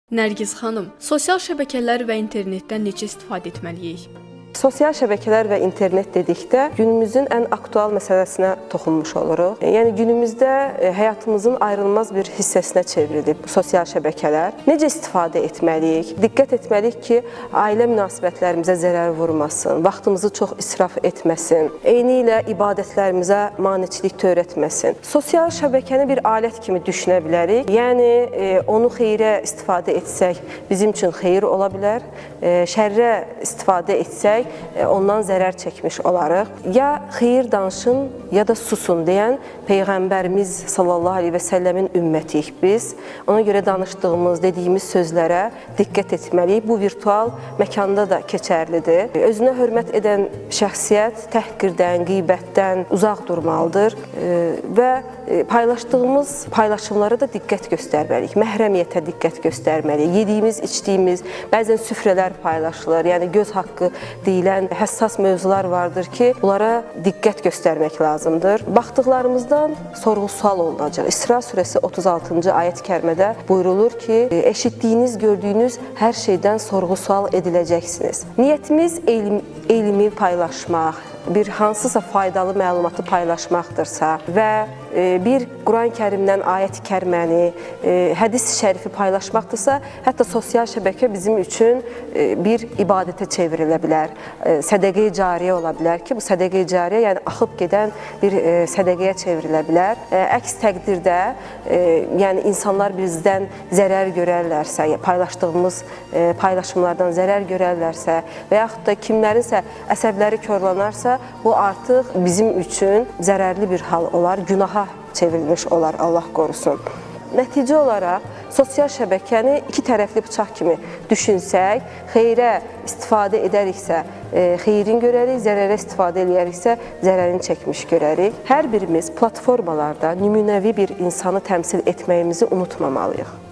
Nərgiz xanım, sosial şəbəkələr və internetdən necə istifadə etməliyik? Sosial şəbəkələr və internet dedikdə günümüzün ən aktual məsələsinə toxunmuş oluruq. Yəni günümüzdə həyatımızın ayrılmaz bir hissəsinə çevrilib bu sosial şəbəkələr. Necə istifadə etməliyik? Diqqət etməliyik ki, ailə münasibətlərimizə zərər vurmasın, vaxtımızı çox israf etməsin, eyni ilə ibadətlərimizə maneçilik törətməsin. Sosial şəbəkəni bir alət kimi düşünə bilərik. Yəni onu xeyrə istifadə etsək bizim üçün xeyir ola bilər, şərrə istifadə etsək ondan zərər çəkmiş olarıq. Ya xeyir danışın, ya da susun deyən Peyğəmbərimiz sallallahu əleyhi və səlləmin ümmətiyik biz. Ona görə danışdığımız, dediyimiz sözlərə diqqət etməliyik. Bu virtual məkanda da keçərlidir. Özünə hörmət edən şəxsiyyət təhqirdən, qeybətdən uzaq durmalıdır və paylaşdığımız paylaşımlara da diqqət göstərməliyik. Məhrəmiyyətə diqqət göstərməliyik. Yediyimiz, içdiyimiz, bəzən süfrələr paylaşılır. Yəni göz haqqı deyilən həssas mövzular vardır ki, bunlara diqqət göstərmək lazımdır. Baxdıqlarımızdan sorğu-sual olunacaq. İsra surəsi 36-cı ayət-kərimədə buyurulur ki, eşitdiyiniz, gördüyünüz hər şeydən sorğu-sual ediləcəksiniz. Niyyətimiz elmi paylaşmaq, bir hansısa faydalı məlumatı paylaşmaqdırsa və bir Quran-Kərimdən ayət-i kəriməni, hədis-i şərifi paylaşmaqdırsa, hətta sosial şəbəkə bizim üçün bir ibadətə çevrilə bilər. Sədəqə-i cariyə ola bilər ki, bu sədəqə-i cariyə yəni axıb gedən bir sədəqəyə çevrilə bilər. Əks təqdirdə, yəni insanlar bizdən zərər görərlərsə, paylaşdığımız paylaşımlardan zərər görərlərsə və yaxud da kimlərinsə əsəbləri korlanarsa, bu artıq bizim üçün zərərli bir hal olar, günaha çevrilmiş olar, Allah qorusun. Nəticə olaraq sosial şəbəkəni iki tərəfli bıçaq kimi düşünsək, xeyrə istifadə edəriksə xeyrin görərik, zərərə istifadə edəriksə zərərini çəkmiş görərik. Hər birimiz platformalarda nümunəvi bir insanı təmsil etməyimizi unutmamalıyıq.